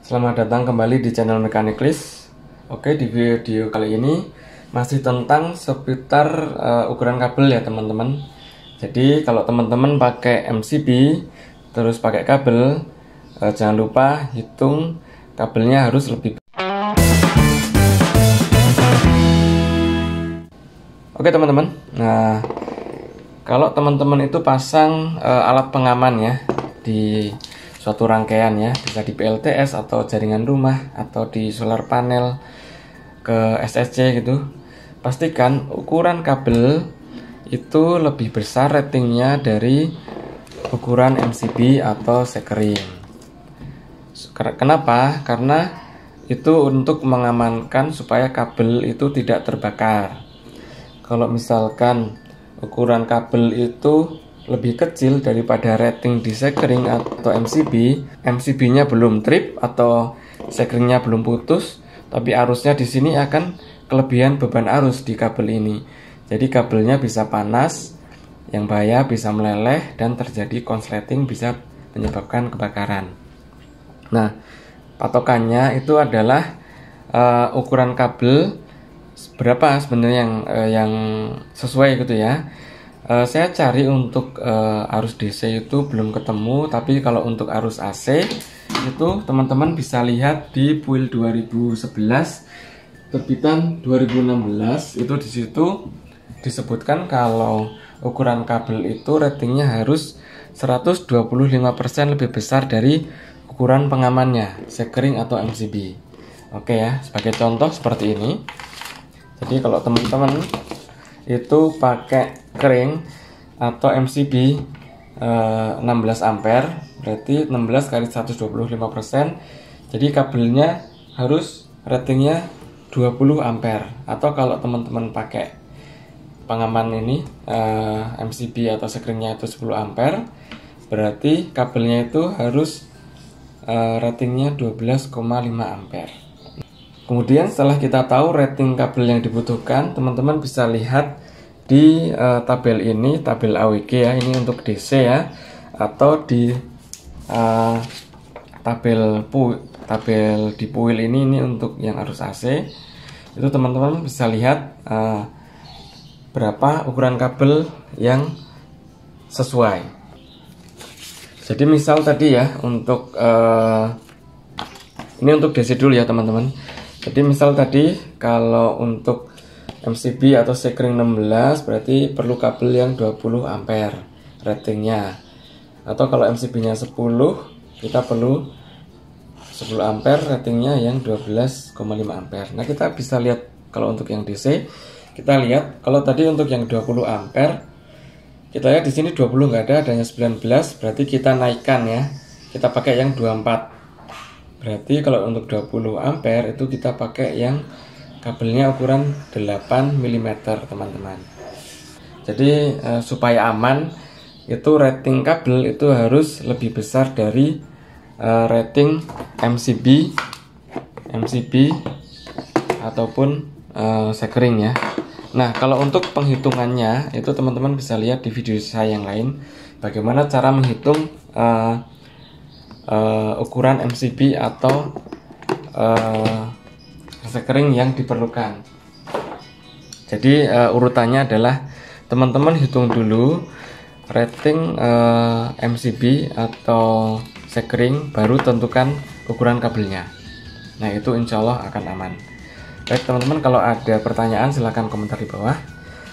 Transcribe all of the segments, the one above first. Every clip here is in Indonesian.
Selamat datang kembali di channel Mekaniklis. Oke, di video kali ini masih tentang seputar ukuran kabel ya teman-teman. Jadi kalau teman-teman pakai MCB terus pakai kabel, jangan lupa hitung kabelnya harus lebih. Oke teman-teman, nah kalau teman-teman itu pasang alat pengaman ya di suatu rangkaian ya, bisa di PLTS atau jaringan rumah atau di solar panel ke SSC gitu, pastikan ukuran kabel itu lebih besar ratingnya dari ukuran MCB atau sekering. Kenapa? Karena itu untuk mengamankan supaya kabel itu tidak terbakar. Kalau misalkan ukuran kabel itu lebih kecil daripada rating di sekring atau MCB, MCB-nya belum trip atau sekeringnya belum putus, tapi arusnya di sini akan kelebihan beban arus di kabel ini. Jadi kabelnya bisa panas, yang bahaya bisa meleleh dan terjadi konsleting, bisa menyebabkan kebakaran. Nah, patokannya itu adalah ukuran kabel berapa sebenarnya yang sesuai gitu ya. Saya cari untuk arus DC itu belum ketemu, tapi kalau untuk arus AC itu teman-teman bisa lihat di PUIL 2011 terbitan 2016, itu di situ disebutkan kalau ukuran kabel itu ratingnya harus 125% lebih besar dari ukuran pengamannya, sekring atau MCB. Oke ya, sebagai contoh seperti ini. Jadi kalau teman-teman itu pakai kering atau MCB 16 ampere, berarti 16 kali 125%, jadi kabelnya harus ratingnya 20 ampere. Atau kalau teman-teman pakai pengaman ini MCB atau sekringnya itu 10 ampere, berarti kabelnya itu harus ratingnya 12,5 ampere. Kemudian setelah kita tahu rating kabel yang dibutuhkan, teman-teman bisa lihat di tabel ini, tabel AWG ya, ini untuk DC ya, atau di tabel di PUIL ini untuk yang arus AC. Itu teman-teman bisa lihat berapa ukuran kabel yang sesuai. Jadi misal tadi ya, untuk ini untuk DC dulu ya teman-teman. Jadi misal tadi kalau untuk MCB atau sekring 16 berarti perlu kabel yang 20 ampere ratingnya. Atau kalau MCB-nya 10, kita perlu 10 ampere ratingnya yang 12,5 ampere. Nah, kita bisa lihat kalau untuk yang DC, kita lihat kalau tadi untuk yang 20 ampere, kita lihat di sini 20 nggak ada, adanya 19, berarti kita naikkan ya. Kita pakai yang 24. Berarti kalau untuk 20 ampere itu kita pakai yang kabelnya ukuran 8 mm teman-teman. Jadi supaya aman, itu rating kabel itu harus lebih besar dari rating MCB ataupun sekring ya. Nah, kalau untuk penghitungannya itu teman-teman bisa lihat di video saya yang lain, bagaimana cara menghitung ukuran MCB atau sekring yang diperlukan. Jadi urutannya adalah teman-teman hitung dulu rating MCB atau sekring, baru tentukan ukuran kabelnya. Nah, itu insya Allah akan aman. Baik teman-teman, kalau ada pertanyaan silahkan komentar di bawah,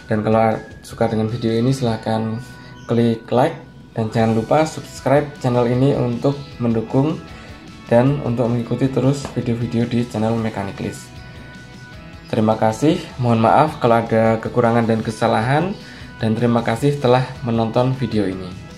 dan kalau suka dengan video ini silahkan klik like, dan jangan lupa subscribe channel ini untuk mendukung dan untuk mengikuti terus video-video di channel Mekaniklis. Terima kasih, mohon maaf kalau ada kekurangan dan kesalahan, dan terima kasih telah menonton video ini.